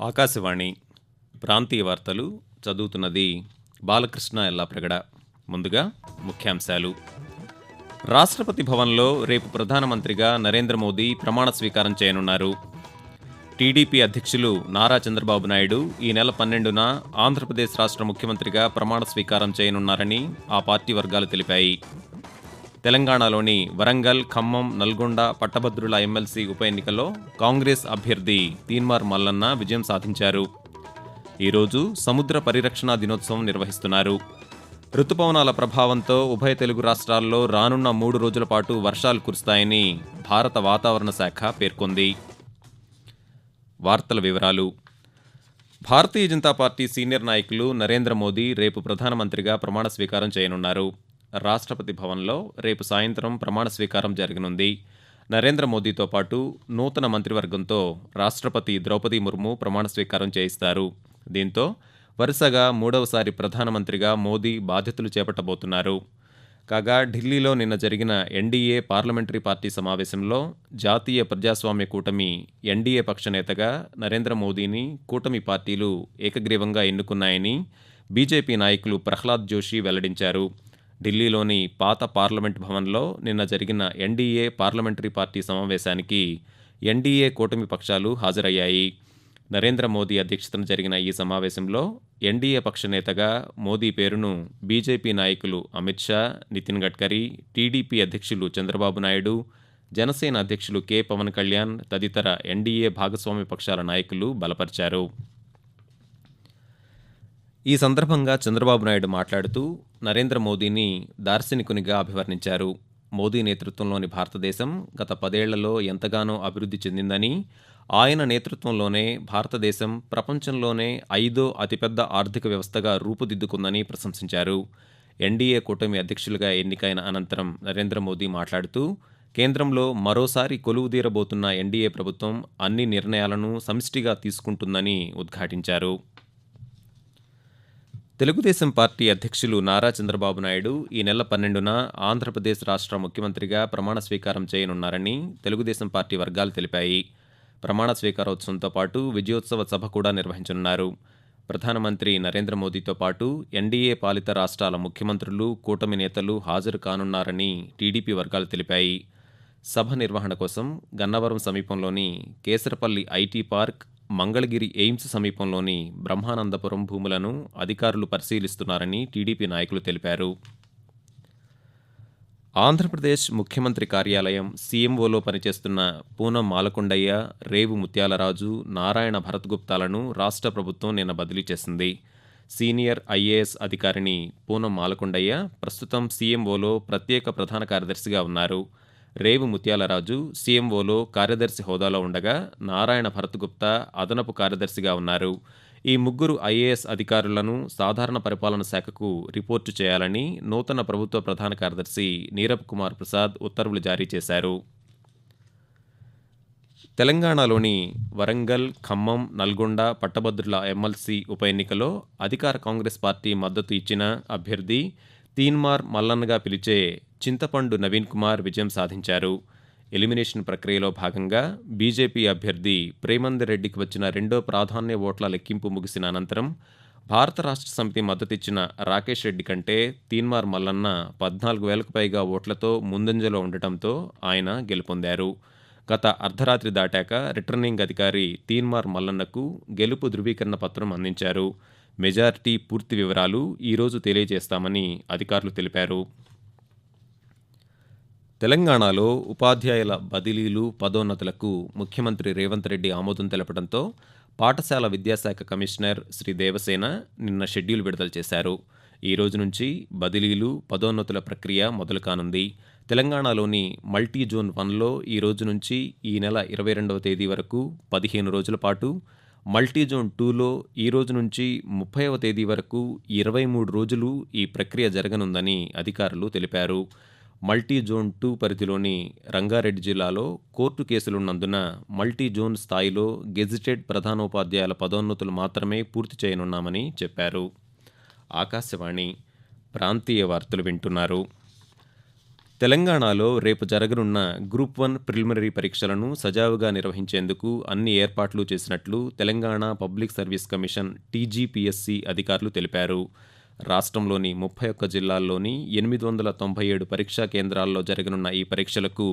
ఆకాశవాణి ప్రాంతీయ వార్తలు చదువుతున్నది బాలకృష్ణ ఎల్లాప్రగడ. ముందుగా ముఖ్యాంశాలు. రాష్ట్రపతి భవన్లో రేపు ప్రధానమంత్రిగా నరేంద్ర మోదీ ప్రమాణ స్వీకారం చేయనున్నారు. టీడీపీ అధ్యక్షులు నారా చంద్రబాబు నాయుడు ఈ నెల 12న ఆంధ్రప్రదేశ్ రాష్ట్ర ముఖ్యమంత్రిగా ప్రమాణ స్వీకారం చేయనున్నారని ఆ పార్టీ వర్గాలు తెలిపాయి. తెలంగాణలోని వరంగల్, ఖమ్మం, నల్గొండ పట్టభద్రుల ఎమ్మెల్సీ ఉప ఎన్నికల్లో కాంగ్రెస్ అభ్యర్థి తీన్మార్ మల్లన్న విజయం సాధించారు. ఈరోజు సముద్ర పరిరక్షణ దినోత్సవం నిర్వహిస్తున్నారు. రుతుపవనాల ప్రభావంతో ఉభయ తెలుగు రాష్ట్రాల్లో రానున్న 3 రోజుల పాటు వర్షాలు కురుస్తాయని భారత వాతావరణ శాఖ పేర్కొంది. వార్తల వివరాలు. భారతీయ జనతా పార్టీ సీనియర్ నాయకులు నరేంద్ర మోదీ రేపు ప్రధానమంత్రిగా ప్రమాణ స్వీకారం చేయనున్నారు. రాష్ట్రపతి భవన్లో రేపు సాయంత్రం ప్రమాణ స్వీకారం జరగనుంది. నరేంద్ర మోదీతో పాటు నూతన మంత్రివర్గంతో రాష్ట్రపతి ద్రౌపది ముర్ము ప్రమాణ స్వీకారం చేయిస్తారు. దీంతో వరుసగా 3వసారి ప్రధానమంత్రిగా మోదీ బాధ్యతలు చేపట్టబోతున్నారు. కాగా ఢిల్లీలో నిన్న జరిగిన ఎన్డీఏ పార్లమెంటరీ పార్టీ సమావేశంలో జాతీయ ప్రజాస్వామ్య కూటమి ఎన్డీఏ పక్ష నేతగా నరేంద్ర మోదీని కూటమి పార్టీలు ఏకగ్రీవంగా ఎన్నుకున్నాయని బీజేపీ నాయకులు ప్రహ్లాద్ జోషి వెల్లడించారు. ఢిల్లీలోని పాత పార్లమెంట్ భవన్లో నిన్న జరిగిన ఎన్డీఏ పార్లమెంటరీ పార్టీ సమావేశానికి ఎన్డీఏ కూటమి పక్షాలు హాజరయ్యాయి. నరేంద్ర మోదీ అధ్యక్షతన జరిగిన ఈ సమావేశంలో ఎన్డీఏ పక్ష నేతగా మోదీ పేరును బీజేపీ నాయకులు అమిత్ షా, నితిన్ గడ్కరీ, టీడీపీ అధ్యక్షులు చంద్రబాబు నాయుడు, జనసేన అధ్యక్షులు కె పవన్ కళ్యాణ్ తదితర ఎన్డీఏ భాగస్వామ్య పక్షాల నాయకులు బలపరిచారు. ఈ సందర్భంగా చంద్రబాబు నాయుడు మాట్లాడుతూ నరేంద్ర మోదీని దార్శనికునిగా అభివర్ణించారు. మోదీ నేతృత్వంలోని భారతదేశం గత 10 ఏళ్లలో ఎంతగానో అభివృద్ధి చెందిందని, ఆయన నేతృత్వంలోనే భారతదేశం ప్రపంచంలోనే 5వ అతిపెద్ద ఆర్థిక వ్యవస్థగా రూపుదిద్దుకుందని ప్రశంసించారు. ఎన్డీఏ కూటమి అధ్యక్షులుగా ఎన్నికైన అనంతరం నరేంద్ర మోదీ మాట్లాడుతూ కేంద్రంలో మరోసారి కొలువుదీరబోతున్న ఎన్డీఏ ప్రభుత్వం అన్ని నిర్ణయాలను సమిష్టిగా తీసుకుంటుందని ఉద్ఘాటించారు. తెలుగుదేశం పార్టీ అధ్యక్షులు నారా చంద్రబాబు నాయుడు ఈ నెల 12న ఆంధ్రప్రదేశ్ రాష్ట్ర ముఖ్యమంత్రిగా ప్రమాణ స్వీకారం చేయనున్నారని తెలుగుదేశం పార్టీ వర్గాలు తెలిపాయి. ప్రమాణ స్వీకారోత్సవంతో పాటు విజయోత్సవ సభ కూడా నిర్వహించనున్నారు. ప్రధానమంత్రి నరేంద్ర మోదీతో పాటు ఎన్డీఏ పాలిత రాష్ట్రాల ముఖ్యమంత్రులు, కూటమి నేతలు హాజరు కానున్నారని టీడీపీ వర్గాలు తెలిపాయి. సభ నిర్వహణ కోసం గన్నవరం సమీపంలోని Kesarapalli IT park, Mangalagiri AIIMS సమీపంలోని బ్రహ్మానందపురం భూములను అధికారులు పరిశీలిస్తున్నారని టీడీపీ నాయకులు తెలిపారు. ఆంధ్రప్రదేశ్ ముఖ్యమంత్రి కార్యాలయం సీఎంఓలో పనిచేస్తున్న పూనం మాలకొండయ్య, రేవు ముత్యాలరాజు, నారాయణ భరత్గుప్తాలను రాష్ట్ర ప్రభుత్వం నిన్న బదిలీ చేసింది. సీనియర్ ఐఏఎస్ అధికారిని పూనం మాలకొండయ్య ప్రస్తుతం సీఎంఓలో ప్రత్యేక ప్రధాన కార్యదర్శిగా ఉన్నారు. రేవు ముత్యాలరాజు సీఎంఓలో కార్యదర్శి హోదాలో ఉండగా నారాయణ భరత్గుప్తా అదనపు కార్యదర్శిగా ఉన్నారు. ఈ ముగ్గురు ఐఏఎస్ అధికారులను సాధారణ పరిపాలన శాఖకు రిపోర్టు చేయాలని నూతన ప్రభుత్వ ప్రధాన కార్యదర్శి నీరబ్ కుమార్ ప్రసాద్ ఉత్తర్వులు జారీ చేశారు. తెలంగాణలోని వరంగల్, ఖమ్మం, నల్గొండ పట్టభద్రుల ఎమ్మెల్సీ ఉప ఎన్నికలో అధికార కాంగ్రెస్ పార్టీ మద్దతు ఇచ్చిన అభ్యర్థి తీన్మార్ మల్లన్నగా పిలిచే చింతపండు నవీన్ కుమార్ విజయం సాధించారు. ఎలిమినేషన్ ప్రక్రియలో భాగంగా బీజేపీ అభ్యర్థి ప్రేమందర్ రెడ్డికి వచ్చిన 2వ ప్రాధాన్య ఓట్ల లెక్కింపు ముగిసిన అనంతరం భారత రాష్ట్ర సమితి మద్దతిచ్చిన రాకేష్ రెడ్డి కంటే తీన్మార్ మల్లన్న 14,000కు పైగా ఓట్లతో ముందంజలో ఉండటంతో ఆయన గెలుపొందారు. గత అర్ధరాత్రి దాటాక రిటర్నింగ్ అధికారి తీన్మార్ మల్లన్నకు గెలుపు ధృవీకరణ పత్రం అందించారు. మెజారిటీ పూర్తి వివరాలు ఈరోజు తెలియజేస్తామని అధికారులు తెలిపారు. తెలంగాణలో ఉపాధ్యాయుల బదిలీలు, పదోన్నతులకు ముఖ్యమంత్రి రేవంత్ రెడ్డి ఆమోదం తెలపడంతో పాఠశాల విద్యాశాఖ కమిషనర్ శ్రీ దేవసేన నిన్న షెడ్యూల్ విడుదల చేశారు. ఈ రోజు నుంచి బదిలీలు, పదోన్నతుల ప్రక్రియ మొదలు కానుంది. తెలంగాణలోని మల్టీ జోన్ 1లో ఈ రోజు నుంచి ఈ నెల 22వ తేదీ వరకు 15 రోజుల పాటు, మల్టీ జోన్ 2లో ఈ రోజు నుంచి 30వ తేదీ వరకు 23 రోజులు ఈ ప్రక్రియ జరగనుందని అధికారులు తెలిపారు. మల్టీ జోన్ 2 పరిధిలోని రంగారెడ్డి జిల్లాలో కోర్టు కేసులున్నందున మల్టీ జోన్ స్థాయిలో గెజిటెడ్ ప్రధానోపాధ్యాయుల పదోన్నతులు మాత్రమే పూర్తి చేయనున్నామని చెప్పారు. ఆకాశవాణి ప్రాంతీయ వార్తలు వింటున్నారు. తెలంగాణలో రేపు జరగనున్న గ్రూప్ 1 ప్రిలిమినరీ పరీక్షలను సజావుగా నిర్వహించేందుకు అన్ని ఏర్పాట్లు చేసినట్లు Telangana public service commission TGPSC అధికారులు తెలిపారు. రాష్ట్రంలోని 31 జిల్లాల్లోని 897 పరీక్షా కేంద్రాల్లో జరగనున్న ఈ పరీక్షలకు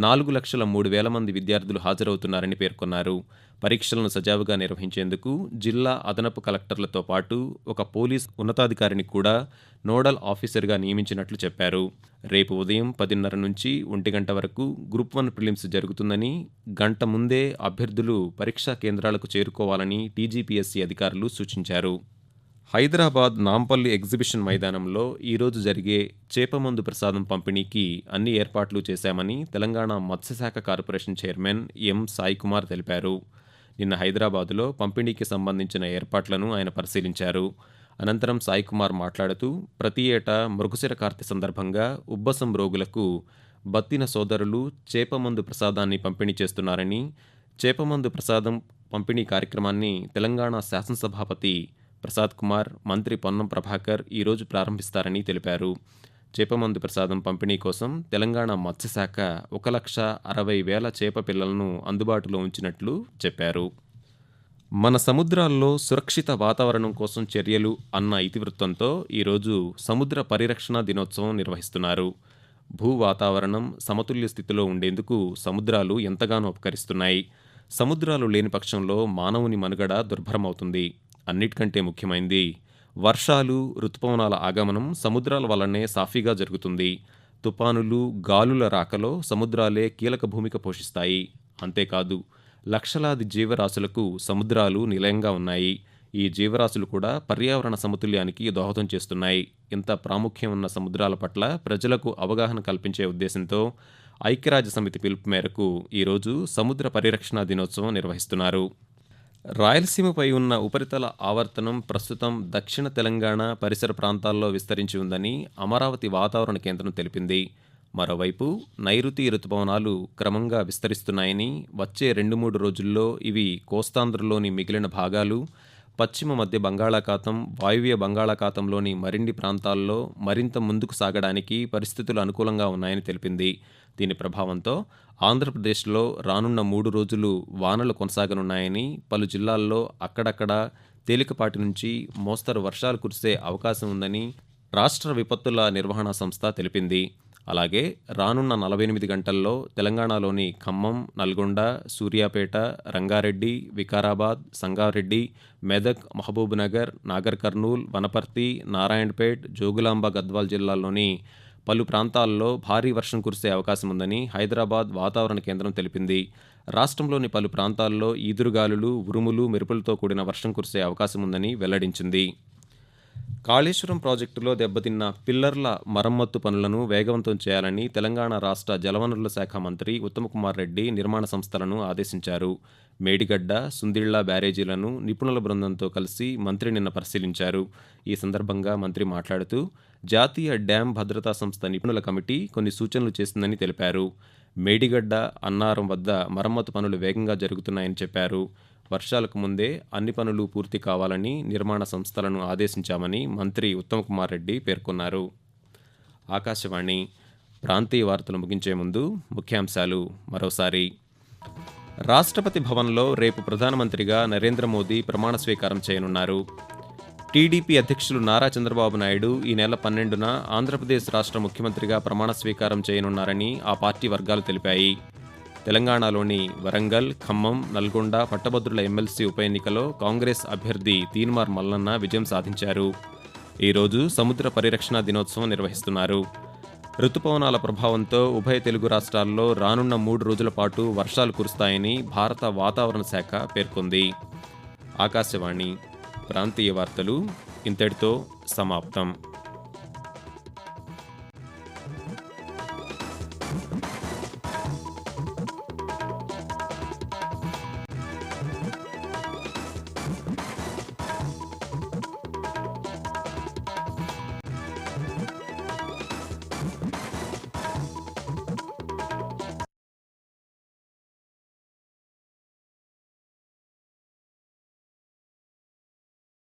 4,03,000 మంది విద్యార్థులు హాజరవుతున్నారని పేర్కొన్నారు. పరీక్షలను సజావుగా నిర్వహించేందుకు జిల్లా అదనపు కలెక్టర్లతో పాటు ఒక పోలీస్ ఉన్నతాధికారిని కూడా నోడల్ ఆఫీసర్గా నియమించినట్లు చెప్పారు. రేపు ఉదయం 10:30 నుంచి 1 గంట వరకు గ్రూప్ 1 ప్రిలిమ్స్ జరుగుతుందని, గంట ముందే అభ్యర్థులు పరీక్షా కేంద్రాలకు చేరుకోవాలని టీజీపీఎస్సీ అధికారులు సూచించారు. హైదరాబాద్ నాంపల్లి ఎగ్జిబిషన్ మైదానంలో ఈరోజు జరిగే చేపమందు ప్రసాదం పంపిణీకి అన్ని ఏర్పాట్లు చేశామని తెలంగాణ మత్స్యశాఖ కార్పొరేషన్ చైర్మన్ ఎం సాయికుమార్ తెలిపారు. నిన్న హైదరాబాదులో పంపిణీకి సంబంధించిన ఏర్పాట్లను ఆయన పరిశీలించారు. అనంతరం సాయికుమార్ మాట్లాడుతూ ప్రతి ఏటా మృగశిర కార్తె సందర్భంగా ఉబ్బసం రోగులకు బత్తిన సోదరులు చేపమందు ప్రసాదాన్ని పంపిణీ చేస్తున్నారని, చేపమందు ప్రసాదం పంపిణీ కార్యక్రమాన్ని తెలంగాణ శాసనసభాపతి ప్రసాద్ కుమార్, మంత్రి పొన్నం ప్రభాకర్ ఈరోజు ప్రారంభిస్తారని తెలిపారు. చేపమందు ప్రసాదం పంపిణీ కోసం తెలంగాణ మత్స్యశాఖ 1,60,000 చేప పిల్లలను అందుబాటులో ఉంచినట్లు చెప్పారు. మన సముద్రాల్లో సురక్షిత వాతావరణం కోసం చర్యలు అన్న ఇతివృత్తంతో ఈరోజు సముద్ర పరిరక్షణ దినోత్సవం నిర్వహిస్తున్నారు. భూ వాతావరణం సమతుల్య స్థితిలో ఉండేందుకు సముద్రాలు ఎంతగానో ఉపకరిస్తున్నాయి. సముద్రాలు లేని పక్షంలో మానవుని మనుగడ దుర్భరమవుతుంది. అన్నిటికంటే ముఖ్యమైనది వర్షాలు, రుతుపవనాల ఆగమనం సముద్రాల వల్లనే సాఫీగా జరుగుతుంది. తుపానులు, గాలుల రాకలో సముద్రాలే కీలక భూమిక పోషిస్తాయి. అంతేకాదు లక్షలాది జీవరాశులకు సముద్రాలు నిలయంగా ఉన్నాయి. ఈ జీవరాశులు కూడా పర్యావరణ సమతుల్యానికి దోహదం చేస్తున్నాయి. ఇంత ప్రాముఖ్యం ఉన్న సముద్రాల పట్ల ప్రజలకు అవగాహన కల్పించే ఉద్దేశంతో ఐక్యరాజ్యసమితి పిలుపు మేరకు ఈరోజు సముద్ర పరిరక్షణ దినోత్సవం నిర్వహిస్తున్నారు. రాయలసీమపై ఉన్న ఉపరితల ఆవర్తనం ప్రస్తుతం దక్షిణ తెలంగాణ పరిసర ప్రాంతాల్లో విస్తరించి ఉందని అమరావతి వాతావరణ కేంద్రం తెలిపింది. మరోవైపు నైరుతి రుతుపవనాలు క్రమంగా విస్తరిస్తున్నాయని, వచ్చే 2-3 రోజుల్లో ఇవి కోస్తాంధ్రలోని మిగిలిన భాగాలు, పశ్చిమ మధ్య బంగాళాఖాతం, వాయువ్య బంగాళాఖాతంలోని మరిన్ని ప్రాంతాల్లో మరింత ముందుకు సాగడానికి పరిస్థితులు అనుకూలంగా ఉన్నాయని తెలిపింది. దీని ప్రభావంతో ఆంధ్రప్రదేశ్లో రానున్న 3 రోజులు వానలు కొనసాగనున్నాయని, పలు జిల్లాల్లో అక్కడక్కడ తేలికపాటి నుంచి మోస్తరు వర్షాలు కురిసే అవకాశం ఉందని రాష్ట్ర విపత్తుల నిర్వహణ సంస్థ తెలిపింది. అలాగే రానున్న 48 గంటల్లో తెలంగాణలోని ఖమ్మం, నల్గొండ, సూర్యాపేట, రంగారెడ్డి, వికారాబాద్, సంగారెడ్డి, మెదక్, మహబూబ్నగర్, నాగర్ కర్నూల్, వనపర్తి, నారాయణపేట్, జోగులాంబ, గద్వాల్ జిల్లాల్లోని పలు ప్రాంతాల్లో భారీ వర్షం కురిసే అవకాశం ఉందని హైదరాబాద్ వాతావరణ కేంద్రం తెలిపింది. రాష్ట్రంలోని పలు ప్రాంతాల్లో ఈదురుగాలులు, ఉరుములు, మెరుపులతో కూడిన వర్షం కురిసే అవకాశం ఉందని వెల్లడించింది. కాళేశ్వరం ప్రాజెక్టులో దెబ్బతిన్న పిల్లర్ల మరమ్మత్తు పనులను వేగవంతం చేయాలని తెలంగాణ రాష్ట్ర జలవనరుల శాఖ మంత్రి ఉత్తమకుమార్ రెడ్డి నిర్మాణ సంస్థలను ఆదేశించారు. మేడిగడ్డ, సుందిళ్ల బ్యారేజీలను నిపుణుల బృందంతో కలిసి మంత్రి నిన్న పరిశీలించారు. ఈ సందర్భంగా మంత్రి మాట్లాడుతూ జాతీయ డ్యాం భద్రతా సంస్థ నిపుణుల కమిటీ కొన్ని సూచనలు చేసిందని తెలిపారు. మేడిగడ్డ, అన్నారం వద్ద మరమ్మతు పనులు వేగంగా జరుగుతున్నాయని చెప్పారు. వర్షాలకు ముందే అన్ని పనులు పూర్తి కావాలని నిర్మాణ సంస్థలను ఆదేశించామని మంత్రి ఉత్తమకుమార్ రెడ్డి పేర్కొన్నారు. ఆకాశవాణి ప్రాంతీయ వార్తలు ముగించే ముందు ముఖ్యాంశాలు మరోసారి. రాష్ట్రపతి భవన్లో రేపు ప్రధానమంత్రిగా నరేంద్ర మోదీ ప్రమాణ స్వీకారం చేయనున్నారు. టీడీపీ అధ్యక్షులు నారా చంద్రబాబు నాయుడు ఈ నెల 12న ఆంధ్రప్రదేశ్ రాష్ట్ర ముఖ్యమంత్రిగా ప్రమాణ స్వీకారం చేయనున్నారని ఆ పార్టీ వర్గాలు తెలిపాయి. తెలంగాణలోని వరంగల్, ఖమ్మం, నల్గొండ పట్టభద్రుల ఎమ్మెల్సీ ఉప ఎన్నికలో కాంగ్రెస్ అభ్యర్థి తీన్మార్ మల్లన్న విజయం సాధించారు. ఈరోజు సముద్ర పరిరక్షణ దినోత్సవం నిర్వహిస్తున్నారు. రుతుపవనాల ప్రభావంతో ఉభయ తెలుగు రాష్ట్రాల్లో రానున్న 3 రోజుల పాటు వర్షాలు కురుస్తాయని భారత వాతావరణ శాఖ పేర్కొంది. ఆకాశవాణి ప్రాంతీయ వార్తలు ఇంతటితో సమాప్తం.